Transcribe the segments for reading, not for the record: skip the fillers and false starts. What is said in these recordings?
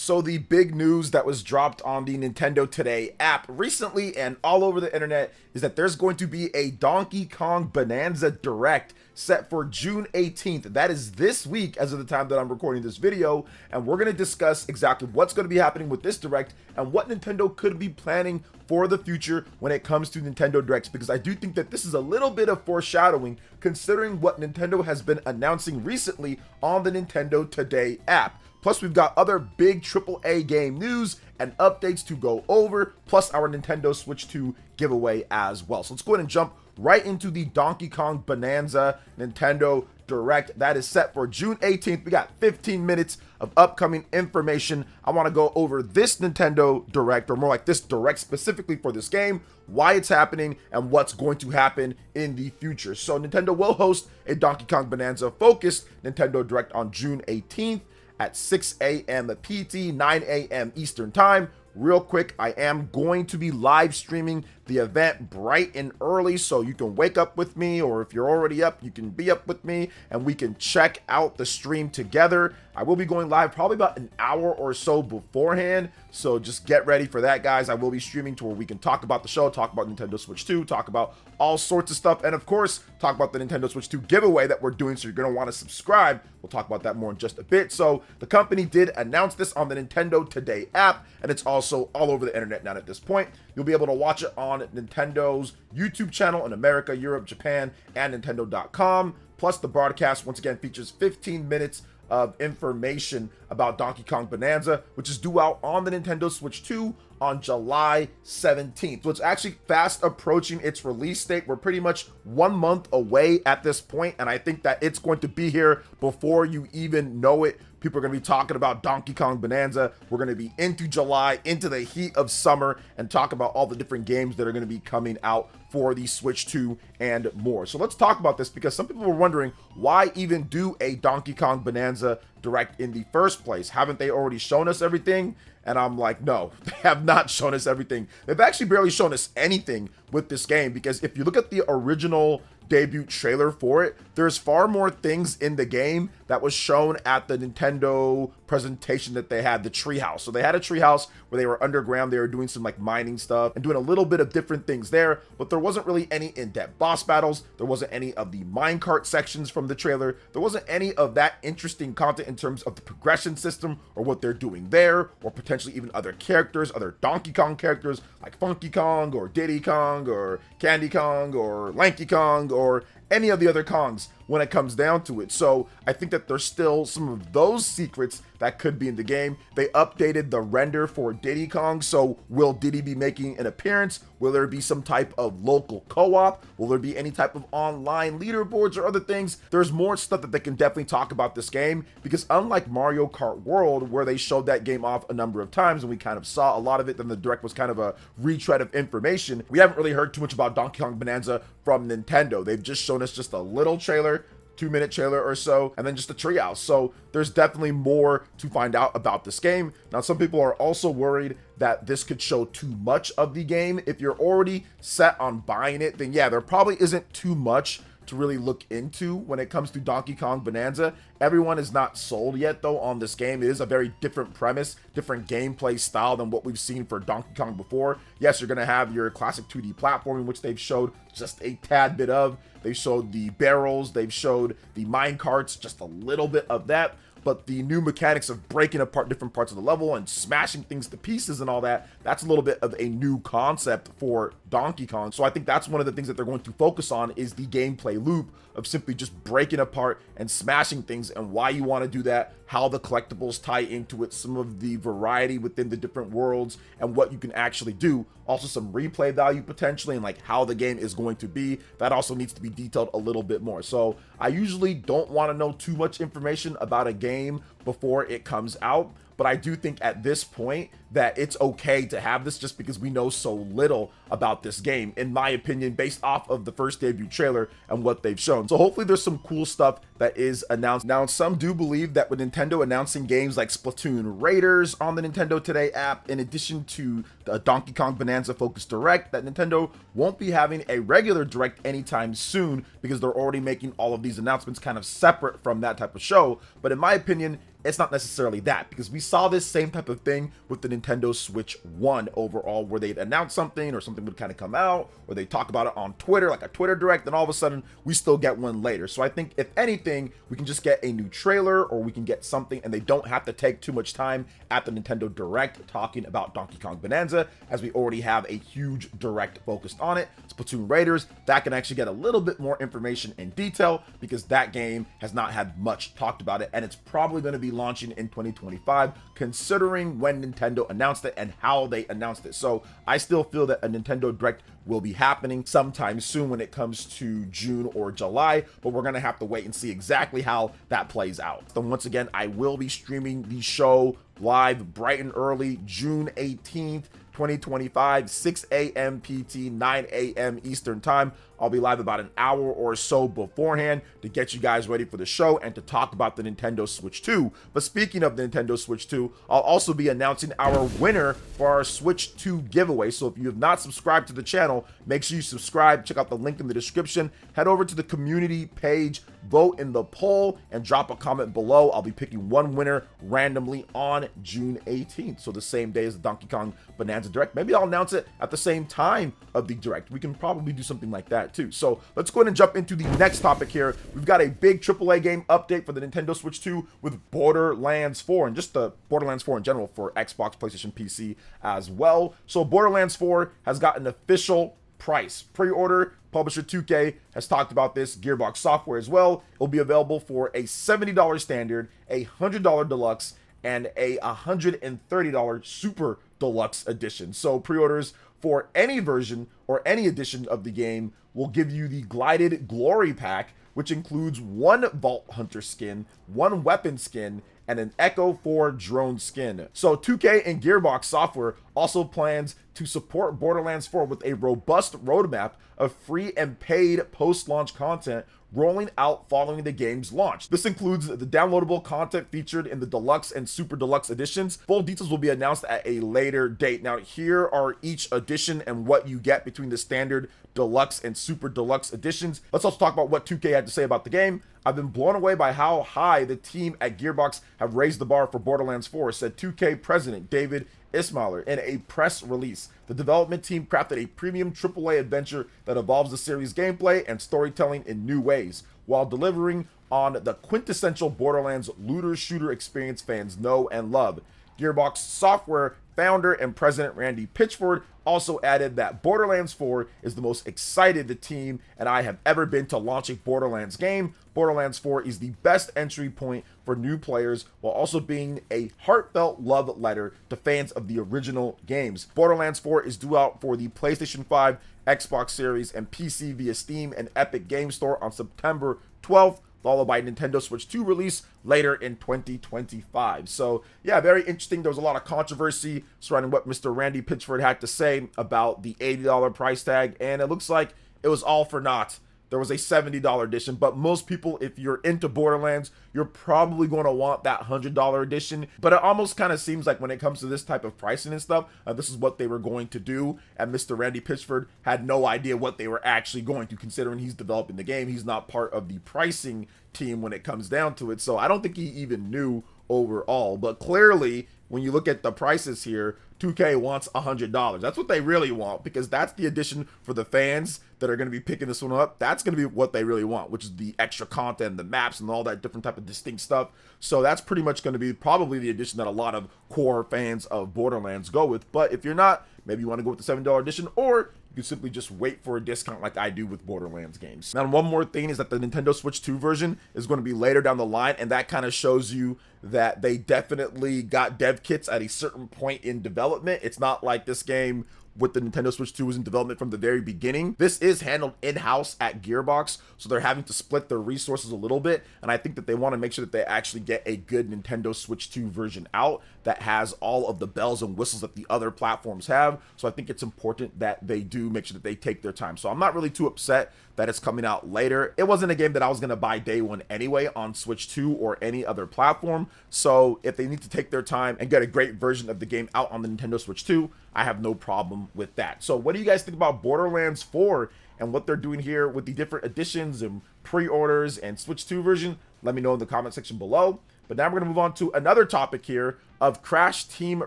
So the big news that was dropped on the Nintendo Today app recently and all over the internet is that there's going to be a Donkey Kong Bonanza Direct set for June 18th. That is this week as of the time that I'm recording this video, and we're going to discuss exactly what's going to be happening with this Direct and what Nintendo could be planning for the future when it comes to Nintendo Directs, because I do think that this is a little bit of foreshadowing considering what Nintendo has been announcing recently on the Nintendo Today app. Plus, we've got other big AAA game news and updates to go over, plus our Nintendo Switch 2 giveaway as well. So let's go ahead and jump right into the Donkey Kong Bonanza Nintendo Direct. That is set for June 18th. We got 15 minutes of upcoming information. I want to go over this Nintendo Direct, or more like this Direct specifically for this game, why it's happening, and what's going to happen in the future. So Nintendo will host a Donkey Kong Bonanza focused Nintendo Direct on June 18th. At 6 a.m. PT, 9 a.m. Eastern Time. Real quick, I am going to be live streaming the event bright and early, so you can wake up with me, or if you're already up, you can be up with me, and we can check out the stream together. I will be going live probably about an hour or so beforehand, so just get ready for that, guys. I will be streaming to where we can talk about the show, talk about Nintendo Switch 2, talk about all sorts of stuff, and of course, talk about the Nintendo Switch 2 giveaway that we're doing, so you're going to want to subscribe. We'll talk about that more in just a bit. So the company did announce this on the Nintendo Today app, and it's also all over the internet now at this point. You'll be able to watch it on Nintendo's YouTube channel in America, Europe, Japan, and Nintendo.com. Plus, the broadcast, once again, features 15 minutes of information about Donkey Kong Bonanza, which is due out on the Nintendo Switch 2 on July 17th. So it's actually fast approaching its release date. We're pretty much 1 month away at this point, and I think that it's going to be here before you even know it. People are going to be talking about Donkey Kong Bonanza. We're going to be into July, into the heat of summer, and talk about all the different games that are going to be coming out for the Switch 2 and more. So let's talk about this, because some people were wondering, why even do a Donkey Kong Bonanza Direct in the first place? Haven't they already shown us everything? And I'm like, no, they have not shown us everything. They've actually barely shown us anything with this game, because if you look at the original debut trailer for it, there's far more things in the game that was shown at the Nintendo presentation that they had, the treehouse. So they had a treehouse where they were underground, they were doing some like mining stuff and doing a little bit of different things there, but there wasn't really any in-depth boss battles. There wasn't any of the minecart sections from the trailer. There wasn't any of that interesting content in terms of the progression system or what they're doing there, or potentially even other characters, other Donkey Kong characters like Funky Kong or Diddy Kong or Candy Kong or Lanky Kong or any of the other Kongs when it comes down to it. So I think that there's still some of those secrets that could be in the game. They updated the render for Diddy Kong, so will Diddy be making an appearance? Will there be some type of local co-op? Will there be any type of online leaderboards or other things? There's more stuff that they can definitely talk about this game, because unlike Mario Kart World, where they showed that game off a number of times and we kind of saw a lot of it, then the Direct was kind of a retread of information, we haven't really heard too much about Donkey Kong Bonanza from Nintendo. They've just shown us just a little trailer, 2-minute trailer or so, and then just a treehouse. So there's definitely more to find out about this game. Now, some people are also worried that this could show too much of the game. If you're already set on buying it, then yeah, there probably isn't too much to really look into when it comes to Donkey Kong Bonanza. Everyone is not sold yet though on this game. It is a very different premise, different gameplay style than what we've seen for Donkey Kong before. Yes, you're gonna have your classic 2D platforming, which they've showed just a tad bit of. They showed the barrels, they've showed the mine carts, just a little bit of that. But the new mechanics of breaking apart different parts of the level and smashing things to pieces and all that, that's a little bit of a new concept for Donkey Kong. So I think that's one of the things that they're going to focus on, is the gameplay loop of simply just breaking apart and smashing things, and why you want to do that, how the collectibles tie into it, some of the variety within the different worlds and what you can actually do. Also some replay value potentially, and like how the game is going to be. That also needs to be detailed a little bit more. So I usually don't want to know too much information about a game before it comes out, but I do think at this point that it's okay to have this, just because we know so little about this game, in my opinion, based off of the first debut trailer and what they've shown. So hopefully there's some cool stuff that is announced. Now, some do believe that with Nintendo announcing games like Splatoon Raiders on the Nintendo Today app, in addition to the Donkey Kong Bonanza focused Direct, that Nintendo won't be having a regular Direct anytime soon, because they're already making all of these announcements kind of separate from that type of show. But in my opinion, it's not necessarily that, because we saw this same type of thing with the Nintendo Switch 1 overall, where they'd announce something or something would kind of come out, or they talk about it on Twitter, like a Twitter direct, and all of a sudden we still get one later. So I think if anything, we can just get a new trailer, or we can get something, and they don't have to take too much time at the Nintendo Direct talking about Donkey Kong Bonanza, as we already have a huge direct focused on it. Splatoon Raiders, that can actually get a little bit more information in detail, because that game has not had much talked about it, and it's probably going to be launching in 2025, considering when Nintendo announced it and how they announced it. So I still feel that a Nintendo Direct will be happening sometime soon when it comes to June or July, but we're going to have to wait and see exactly how that plays out. So once again, I will be streaming the show live bright and early, June 18th, 2025, 6 a.m. PT, 9 a.m. Eastern time. I'll be live about an hour or so beforehand to get you guys ready for the show and to talk about the Nintendo Switch 2. But speaking of the Nintendo Switch 2, I'll also be announcing our winner for our Switch 2 giveaway. So if you have not subscribed to the channel, make sure you subscribe. Check out the link in the description. Head over to the community page, vote in the poll, and drop a comment below. I'll be picking one winner randomly on June 18th. So the same day as the Donkey Kong Bonanza Direct. Maybe I'll announce it at the same time of the Direct. We can probably do something like that too. So let's go ahead and jump into the next topic here. We've got a big AAA game update for the Nintendo Switch 2 with Borderlands 4, and just the Borderlands 4 in general for Xbox, PlayStation, PC as well. So Borderlands 4 has got an official price. Pre-order, publisher 2K has talked about this, Gearbox Software as well. It'll be available for a $70 standard, a $100 deluxe, and a $130 super deluxe edition. So pre-orders for any version or any edition of the game will give you the Glided Glory Pack, which includes one Vault Hunter skin, one weapon skin, and an Echo 4 drone skin. So 2K and Gearbox Software also plans to support Borderlands 4 with a robust roadmap of free and paid post-launch content rolling out following the game's launch. This includes the downloadable content featured in the deluxe and super deluxe editions. Full details will be announced at a later date. Now, here are each edition and what you get between the standard, deluxe, and super deluxe editions. Let's also talk about what 2K had to say about the game. I've been blown away by how high the team at Gearbox have raised the bar for Borderlands 4, said 2K president David Ismailer in a press release. The development team crafted a premium AAA adventure that evolves the series' gameplay and storytelling in new ways, while delivering on the quintessential Borderlands looter-shooter experience fans know and love. Gearbox Software founder and president Randy Pitchford also added that Borderlands 4 is the most excited the team and I have ever been to launch a Borderlands game. Borderlands 4 is the best entry point for new players, while also being a heartfelt love letter to fans of the original games. Borderlands 4 is due out for the PlayStation 5, Xbox Series, and PC via Steam and Epic Game Store on September 12th, followed by Nintendo Switch 2 release later in 2025. So yeah, very interesting. There was a lot of controversy surrounding what Mr. Randy Pitchford had to say about the $80 price tag, and it looks like it was all for naught. There was a $70 edition, but most people, if you're into Borderlands, you're probably going to want that $100 edition. But it almost kind of seems like when it comes to this type of pricing and stuff, this is what they were going to do. And Mr. Randy Pitchford had no idea what they were actually going to, considering he's developing the game. He's not part of the pricing team when it comes down to it. So I don't think he even knew overall. But clearly, when you look at the prices here, 2K wants $100. That's what they really want, because that's the edition for the fans that are going to be picking this one up. That's going to be what they really want, which is the extra content, the maps, and all that different type of distinct stuff. So that's pretty much going to be probably the edition that a lot of core fans of Borderlands go with. But if you're not, maybe you want to go with the $7 edition, or you can simply just wait for a discount like I do with Borderlands games. Now, one more thing is that the Nintendo Switch 2 version is going to be later down the line, and that kind of shows you that they definitely got dev kits at a certain point in development. It's not like this game with the Nintendo Switch 2 was in development from the very beginning. This is handled in-house at Gearbox, so they're having to split their resources a little bit, and I think that they want to make sure that they actually get a good Nintendo Switch 2 version out that has all of the bells and whistles that the other platforms have. So I think it's important that they do make sure that they take their time. So I'm not really too upset that it's coming out later. It wasn't a game that I was going to buy day one anyway on Switch 2 or any other platform. So if they need to take their time and get a great version of the game out on the Nintendo Switch 2, I have no problem with that. So what do you guys think about Borderlands 4 and what they're doing here with the different editions and pre-orders and Switch 2 version? Let me know in the comment section below. But now we're going to move on to another topic here of Crash Team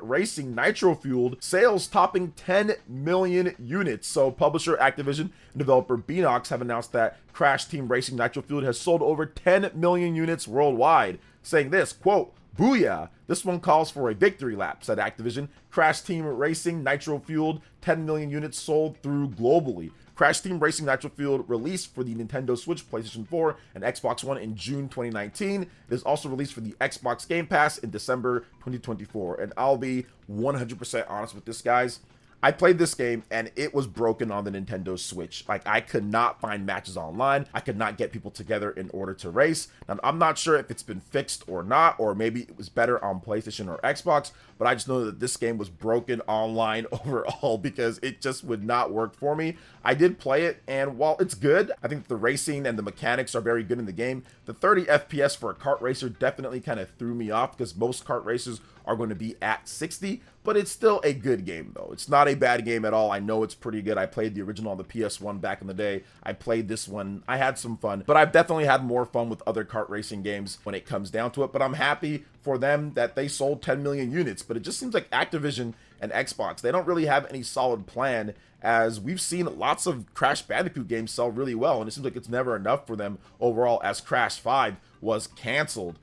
Racing Nitro Fueled sales topping 10 million units. So publisher Activision and developer Beanox have announced that Crash Team Racing Nitro Fueled has sold over 10 million units worldwide, saying this, quote, "Booyah, this one calls for a victory lap," said Activision. Crash Team Racing Nitro Fueled, 10 million units sold through globally. Crash Team Racing Nitro Fueled released for the Nintendo Switch, PlayStation 4, and Xbox One in June 2019. It is also released for the Xbox Game Pass in December 2024. And I'll be 100% honest with this, guys. I played this game and it was broken on the Nintendo Switch. Like, I could not find matches online. I could not get people together in order to race. Now, I'm not sure if it's been fixed or not, or maybe it was better on PlayStation or Xbox, but I just know that this game was broken online overall because it just would not work for me. I did play it, and while it's good, I think the racing and the mechanics are very good in the game. The 30 FPS for a kart racer definitely kind of threw me off because most kart racers are going to be at 60, but it's still a good game though. It's not a bad game at all. I know it's pretty good. I played the original on the PS1 back in the day. I played this one. I had some fun, but I've definitely had more fun with other kart racing games when it comes down to it. But I'm happy for them that they sold 10 million units, but it just seems like Activision and Xbox, they don't really have any solid plan, as we've seen lots of Crash Bandicoot games sell really well, and it seems like it's never enough for them overall, as Crash 5 was canceled.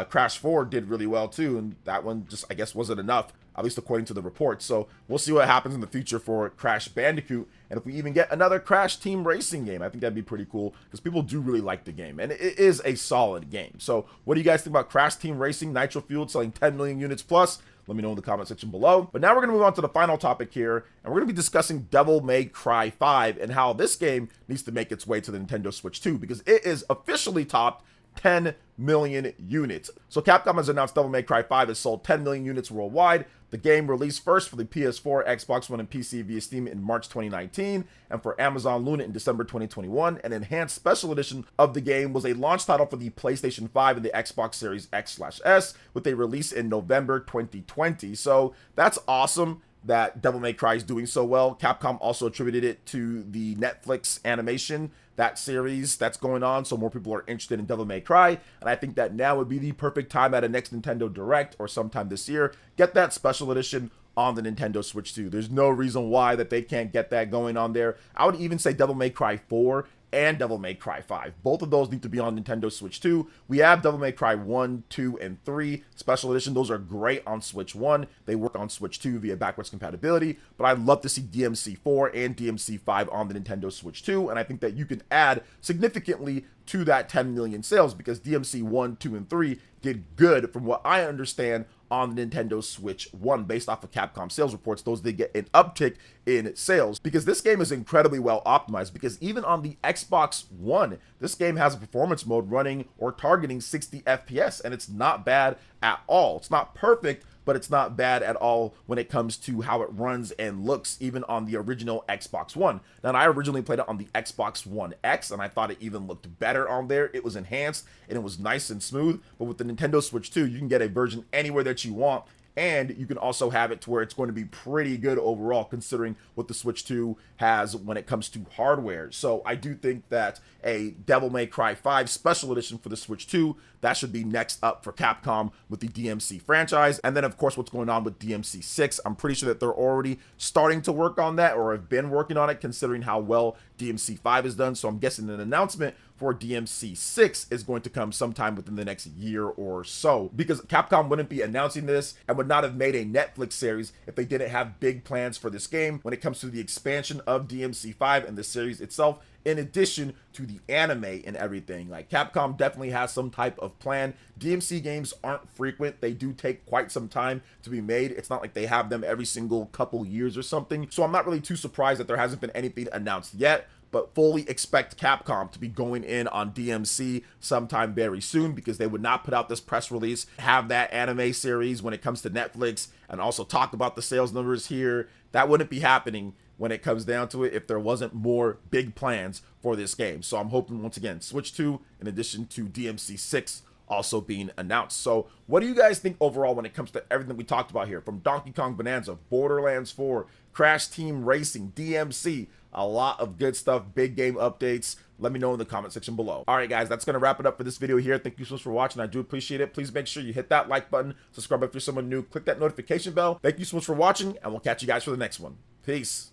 Crash 4 did really well too, and that one just, I guess, wasn't enough, at least according to the reports. So we'll see what happens in the future for Crash Bandicoot, and if we even get another Crash Team Racing game, I think that'd be pretty cool, because people do really like the game, and it is a solid game. So what do you guys think about Crash Team Racing Nitro Fueled selling 10 million units plus? Let me know in the comment section below. But now we're going to move on to the final topic here, and we're going to be discussing Devil May Cry 5 and how this game needs to make its way to the Nintendo Switch 2, because it is officially topped 10 million units. So Capcom has announced Devil May Cry 5 has sold 10 million units worldwide. The game released first for the PS4, Xbox One, and PC via Steam in March 2019, and for Amazon Luna in December 2021. An enhanced special edition of the game was a launch title for the PlayStation 5 and the Xbox Series X/S, with a release in November 2020. So that's awesome that Devil May Cry is doing so well. Capcom also attributed it to the Netflix animation, that series that's going on, so more people are interested in Devil May Cry, and I think that now would be the perfect time at a next Nintendo Direct or sometime this year, get that special edition on the Nintendo Switch 2. There's no reason why that they can't get that going on there. I would even say Devil May Cry 4 and Devil May Cry 5. Both of those need to be on Nintendo Switch 2. We have Devil May Cry 1, 2, and 3 Special Edition. Those are great on Switch 1. They work on Switch 2 via backwards compatibility, but I'd love to see DMC 4 and DMC 5 on the Nintendo Switch 2, and I think that you can add significantly to that 10 million sales, because DMC 1, 2, and 3 did good from what I understand on the Nintendo Switch 1. Based off of Capcom sales reports, those did get an uptick in sales, because this game is incredibly well optimized, because even on the Xbox One, this game has a performance mode running or targeting 60 FPS, and it's not bad at all. It's not perfect, but it's not bad at all when it comes to how it runs and looks, even on the original Xbox One. Now, I originally played it on the Xbox One X, and I thought it even looked better on there. It was enhanced, and it was nice and smooth, but with the Nintendo Switch 2, you can get a version anywhere that you want, and you can also have it to where it's going to be pretty good overall, considering what the Switch 2 has when it comes to hardware. So I do think that a Devil May Cry 5 Special Edition for the Switch 2, that should be next up for Capcom with the DMC franchise. And then, of course, what's going on with DMC 6. I'm pretty sure that they're already starting to work on that, or have been working on it, considering how well DMC 5 is done. So I'm guessing an announcement for DMC 6 is going to come sometime within the next year or so, because Capcom wouldn't be announcing this and would not have made a Netflix series if they didn't have big plans for this game when it comes to the expansion of DMC 5 and the series itself, in addition to the anime and everything. Like, Capcom definitely has some type of plan. DMC games aren't frequent. They do take quite some time to be made. It's not like they have them every single couple years or something. So I'm not really too surprised that there hasn't been anything announced yet, but fully expect Capcom to be going in on DMC sometime very soon, because they would not put out this press release, have that anime series when it comes to Netflix, and also talk about the sales numbers here. That wouldn't be happening when it comes down to it if there wasn't more big plans for this game. So I'm hoping, once again, Switch 2 in addition to DMC 6 also being announced. So what do you guys think overall when it comes to everything we talked about here, from Donkey Kong Bonanza, Borderlands 4, Crash Team Racing, DMC? A lot of good stuff, big game updates. Let me know in the comment section below. All right, guys, that's going to wrap it up for this video here. Thank you so much for watching. I do appreciate it. Please make sure you hit that like button, subscribe if you're someone new, click that notification bell. Thank you so much for watching, and we'll catch you guys for the next one. Peace.